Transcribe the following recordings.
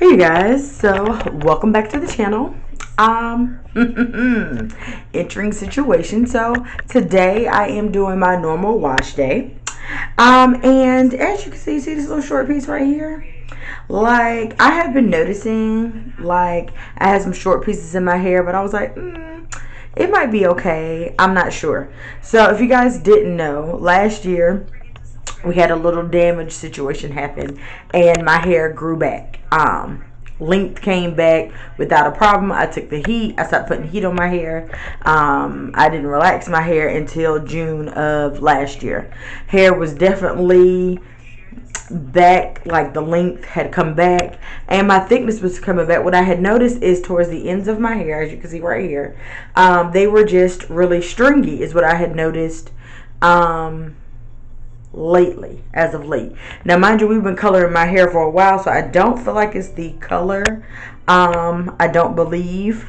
Hey you guys, so welcome back to the channel. Entering situation. So today I am doing my normal wash day. And as you can see this little short piece right here? Like, I have been noticing, like, I had some short pieces in my hair, but I was like, it might be okay. I'm not sure. So if you guys didn't know, last year we had a little damage situation happen and my hair grew back. Length came back without a problem. I took the heat. I stopped putting heat on my hair. I didn't relax my hair until June of last year. Hair was definitely back, like the length had come back and my thickness was coming back. What I had noticed is towards the ends of my hair, as you can see right here, they were just really stringy is what I had noticed lately, as of late. Now mind you, we've been coloring my hair for a while, so I don't feel like it's the color. I don't believe.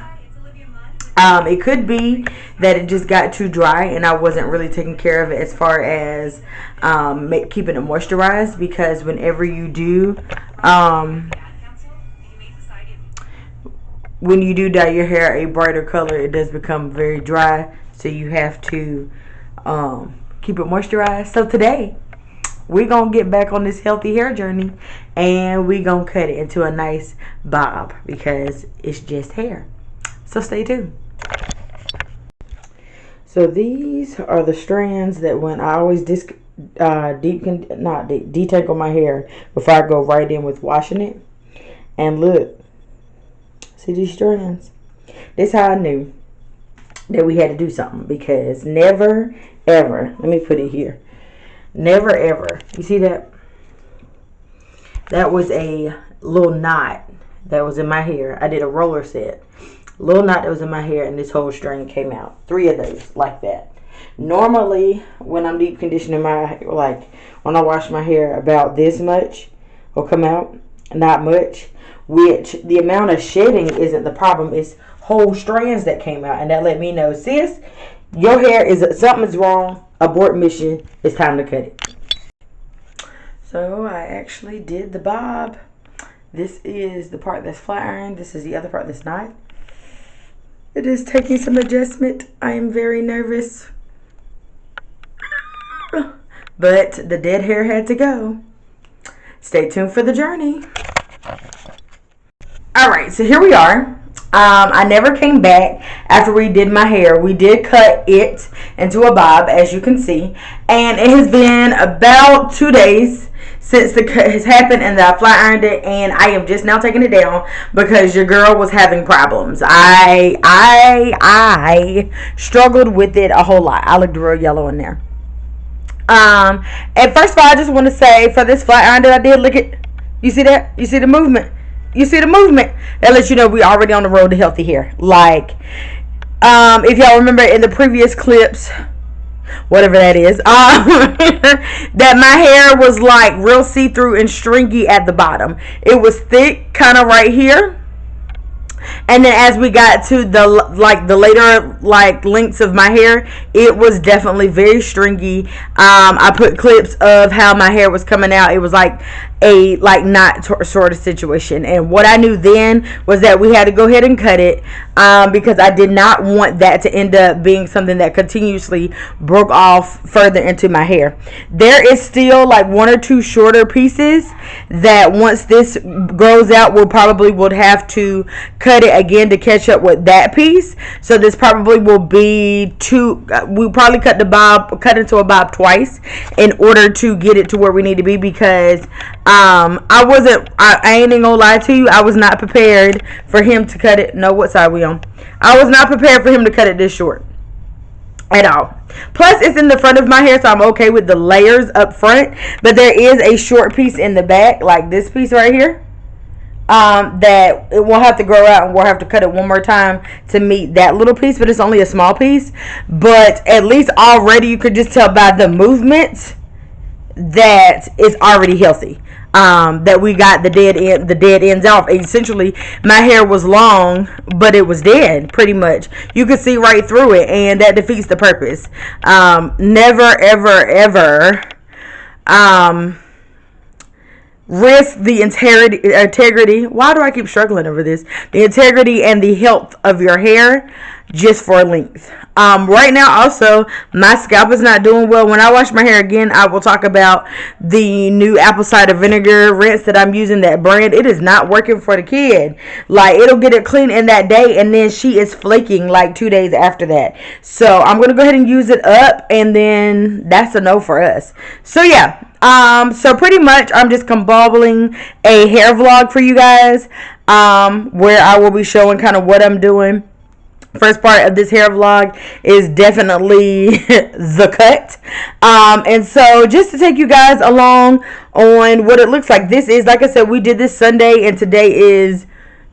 It could be that it just got too dry and I wasn't really taking care of it as far as keeping it moisturized, because whenever you do when you do dye your hair a brighter color, it does become very dry, so you have to keep it moisturized. So today we're gonna get back on this healthy hair journey and we're gonna cut it into a nice bob because it's just hair. So stay tuned. So these are the strands that when I always detangle my hair before I go right in with washing it. And look, see these strands? This is how I knew that we had to do something, because never ever, let me put it here, never ever, you see that? That was a little knot that was in my hair. I did a roller set. Little knot that was in my hair and this whole strand came out. 3 of those like that. Normally when I'm deep conditioning my, like when I wash my hair, about this much will come out, not much, which the amount of shedding isn't the problem, it's whole strands that came out. And that let me know, sis, your hair is, something's wrong, abort mission, it's time to cut it. So I actually did the bob. This is the part that's flat iron, this is the other part that's not. It is taking some adjustment. I am very nervous, but the dead hair had to go. Stay tuned for the journey. Alright, so here we are. I never came back after we did my hair. We did cut it into a bob, as you can see. And it has been about 2 days since the cut has happened and that I flat ironed it, and I am just now taking it down because your girl was having problems. I struggled with it a whole lot. I looked real yellow in there. And first of all, I just want to say, for this flat iron that I did, look at, you see that? You see the movement? You see the movement? That lets you know we already on the road to healthy hair. Like, if y'all remember in the previous clips, whatever that is, that my hair was like real see-through and stringy at the bottom. It was thick kind of right here, and then as we got to the later lengths of my hair, it was definitely very stringy. I put clips of how my hair was coming out. It was like a knot sort of situation, and what I knew then was that we had to go ahead and cut it, because I did not want that to end up being something that continuously broke off further into my hair. There is still like 1 or 2 shorter pieces that once this grows out, would have to cut it again to catch up with that piece. So this probably will be we'll probably cut into a bob twice in order to get it to where we need to be, because I ain't even gonna lie to you, I was not prepared for him to cut it. No, what side we on? I was not prepared for him to cut it this short at all. Plus it's in the front of my hair, so I'm okay with the layers up front, but there is a short piece in the back, like this piece right here, that it will have to grow out, and we'll have to cut it one more time to meet that little piece, but it's only a small piece. But at least already you could just tell by the movement that it's already healthy. That we got the dead ends off. Essentially my hair was long, but it was dead pretty much. You could see right through it, and that defeats the purpose. Never ever risk the integrity. Why do I keep struggling over this? The integrity and the health of your hair just for length. Right now, also, my scalp is not doing well. When I wash my hair again, I will talk about the new apple cider vinegar rinse that I'm using, that brand. It is not working for the kid. Like, it'll get it clean in that day, and then she is flaking like 2 days after that. So I'm going to go ahead and use it up, and then that's a no for us. So yeah. So pretty much I'm just combobbling a hair vlog for you guys, where I will be showing kind of what I'm doing. First part of this hair vlog is definitely the cut. And so just to take you guys along on what it looks like. This is, like I said, we did this Sunday and today is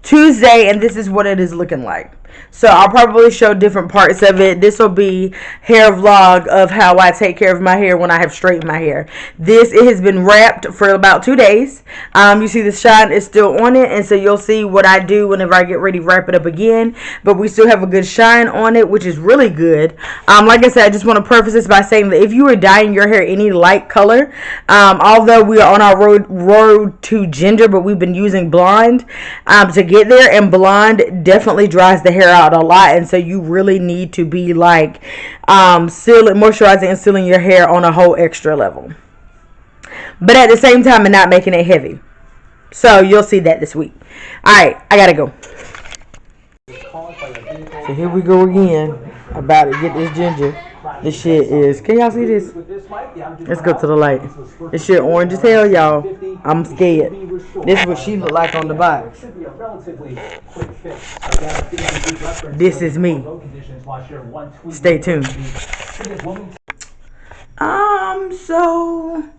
Tuesday, and this is what it is looking like. So I'll probably show different parts of it. This will be hair vlog of how I take care of my hair when I have straightened my hair. It has been wrapped for about 2 days. You see the shine is still on it, and so you'll see what I do whenever I get ready to wrap it up again. But we still have a good shine on it, which is really good. Like I said, I just want to preface this by saying that if you are dyeing your hair any light color, although we are on our road to ginger, but we've been using blonde to get there, and blonde definitely dries the hair out a lot, and so you really need to be like moisturizing and sealing your hair on a whole extra level, but at the same time and not making it heavy. So you'll see that this week. Alright, I gotta go. So here we go again, about to get this ginger. This shit is, can y'all see this? Let's go to the light. This shit orange as hell, y'all. I'm scared. This is what she look like on the box. This is me. Stay tuned. So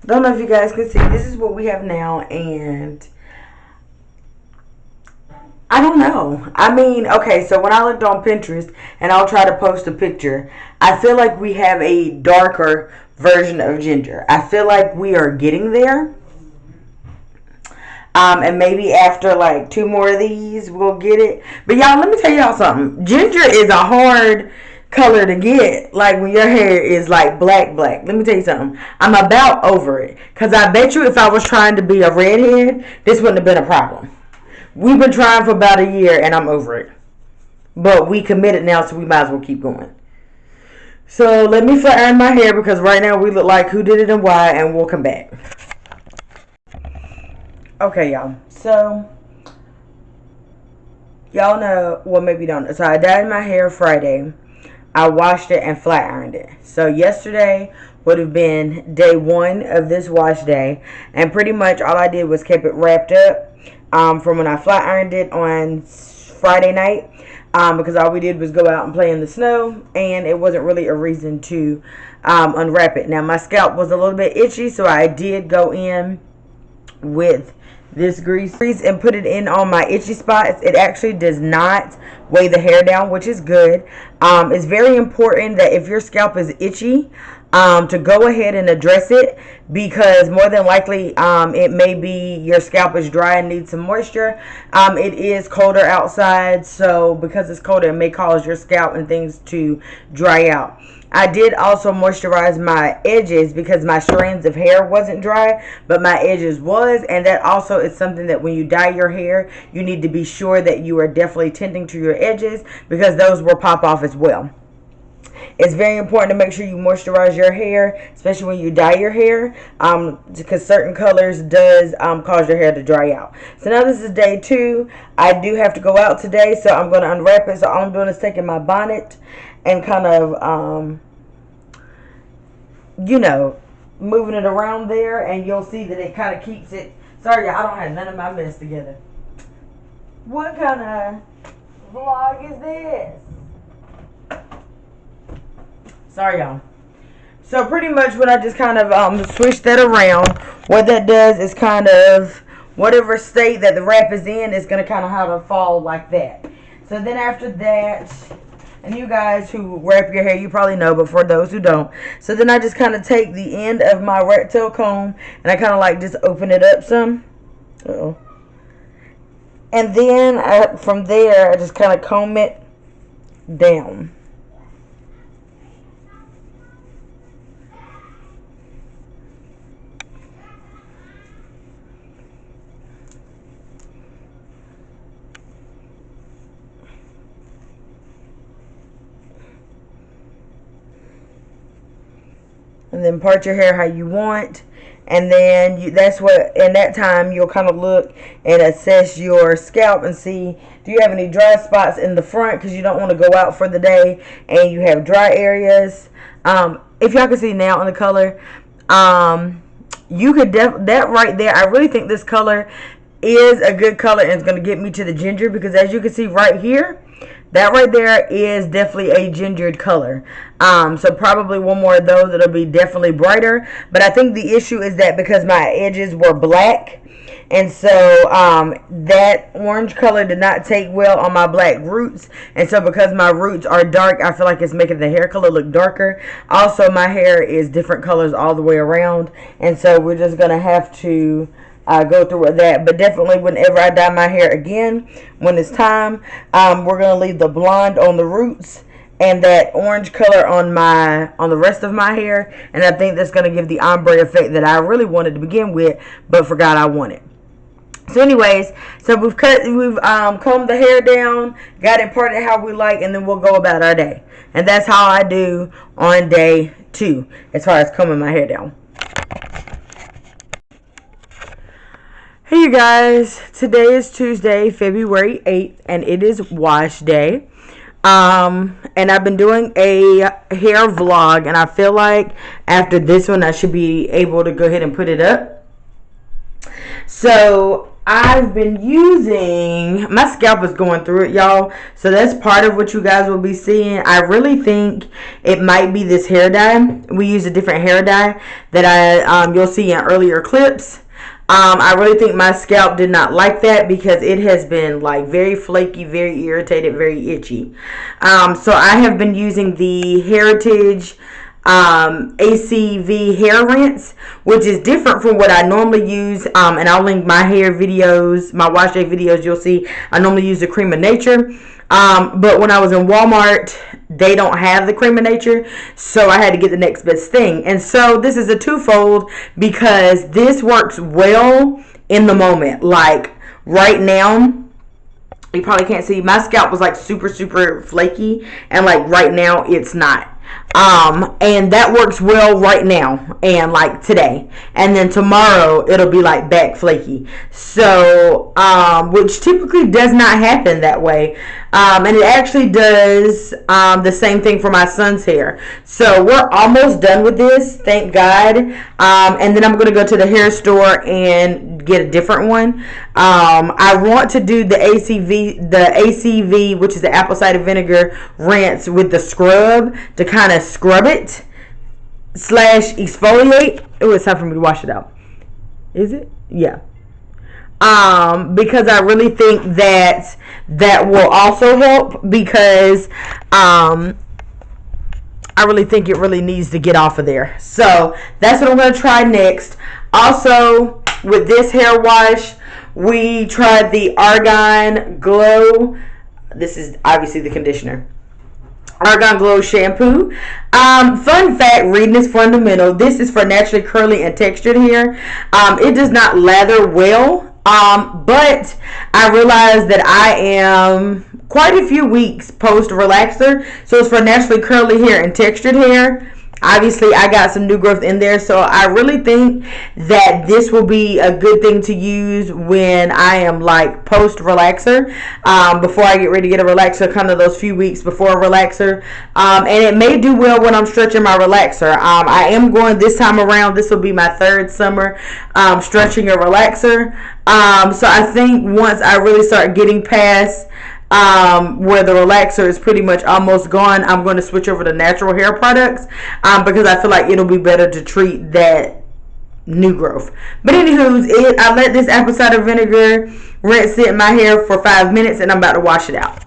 don't know if you guys can see. This is what we have now, and I don't know. I mean, okay, so when I looked on Pinterest, and I'll try to post a picture, I feel like we have a darker version of ginger. I feel like we are getting there. And maybe after like 2 more of these, we'll get it. But y'all, let me tell y'all something. Ginger is a hard color to get. Like when your hair is like black. Let me tell you something. I'm about over it. Because I bet you if I was trying to be a redhead, this wouldn't have been a problem. We've been trying for about a year and I'm over it. But we committed now, so we might as well keep going. So let me flat iron my hair because right now we look like who did it and why, and we'll come back. Okay, y'all. So y'all know, well, maybe you don't know. So I dyed my hair Friday. I washed it and flat ironed it. So yesterday would have been day 1 of this wash day, and pretty much all I did was keep it wrapped up from when I flat ironed it on Friday night, because all we did was go out and play in the snow, and it wasn't really a reason to unwrap it. Now my scalp was a little bit itchy, so I did go in with this grease and put it in on my itchy spots. It actually does not weigh the hair down, which is good. It's very important that if your scalp is itchy, to go ahead and address it, because more than likely it may be your scalp is dry and needs some moisture. It is colder outside, so because it's colder, it may cause your scalp and things to dry out. I did also moisturize my edges because my strands of hair wasn't dry, but my edges was, and that also is something that when you dye your hair, you need to be sure that you are definitely tending to your edges, because those will pop off as well. It's very important to make sure you moisturize your hair, especially when you dye your hair, because certain colors does cause your hair to dry out. So now this is day 2. I do have to go out today, so I'm going to unwrap it. So all I'm doing is taking my bonnet and kind of, you know, moving it around there, and you'll see that it kind of keeps it. Sorry, I don't have none of my mess together. What kind of vlog is this? Sorry, y'all. So pretty much when I just kind of switch that around, what that does is kind of, whatever state that the wrap is in, is going to kind of have to fall like that. So then after that, and you guys who wrap your hair, you probably know, but for those who don't. So then I just kind of take the end of my rat tail comb, and I kind of like just open it up some. Uh-oh. And then from there, I just kind of comb it down. and then part your hair how you want. And then that's what, in that time, you'll kind of look and assess your scalp and see, do you have any dry spots in the front, because you don't want to go out for the day and you have dry areas. If y'all can see now in the color, you could that right there, I really think this color is a good color, and it's going to get me to the ginger, because as you can see right here, that right there is definitely a gingered color. So probably one more of those, it'll be definitely brighter. But I think the issue is that because my edges were black, and so that orange color did not take well on my black roots. And so because my roots are dark, I feel like it's making the hair color look darker. Also, my hair is different colors all the way around. And so we're just going to have to go through with that. But definitely whenever I dye my hair again, when it's time, we're going to leave the blonde on the roots and that orange color on the rest of my hair. And I think that's going to give the ombre effect that I really wanted to begin with, but forgot I wanted. So anyways, so we've combed the hair down, got it parted how we like, and then we'll go about our day. And that's how I do on day 2 as far as combing my hair down. Hey you guys, today is Tuesday, February 8th, and it is wash day. And I've been doing a hair vlog, and I feel like after this one I should be able to go ahead and put it up. So I've been using, my scalp is going through it, y'all. So that's part of what you guys will be seeing. I really think it might be this hair dye. We use a different hair dye that you'll see in earlier clips. I really think my scalp did not like that, because it has been like very flaky, very irritated, very itchy. So I have been using the Heritage ACV hair rinse, which is different from what I normally use, and I'll link my hair videos, my wash day videos. You'll see I normally use the Cream of Nature, but when I was in Walmart, they don't have the Cream of Nature, so I had to get the next best thing. And so this is a twofold, because this works well in the moment. Like right now, you probably can't see, my scalp was like super flaky, and like right now it's not. And that works well right now and like today, and then tomorrow it'll be like back flaky. So which typically does not happen that way, and it actually does the same thing for my son's hair. So we're almost done with this, thank God. And then I'm gonna go to the hair store and get a different one. I want to do the ACV, which is the apple cider vinegar rinse, with the scrub to kind of scrub it / exfoliate. Oh, it's time for me to wash it out. Is it? Yeah. Because I really think that will also help, because I really think it really needs to get off of there. So that's what I'm going to try next. Also, with this hair wash, we tried the Argan Glow. This is obviously the conditioner. Argan Glow shampoo. Fun fact, reading is fundamental. This is for naturally curly and textured hair. It does not lather well, but I realized that I am quite a few weeks post relaxer, so it's for naturally curly hair and textured hair. Obviously, I got some new growth in there, so I really think that this will be a good thing to use when I am like post relaxer, before I get ready to get a relaxer, kind of those few weeks before a relaxer. And it may do well when I'm stretching my relaxer. I am going this time around, this will be my 3rd summer stretching a relaxer. So I think once I really start getting past where the relaxer is pretty much almost gone, I'm going to switch over to natural hair products, because I feel like it'll be better to treat that new growth. But anywho, I let this apple cider vinegar rinse sit in my hair for 5 minutes, and I'm about to wash it out.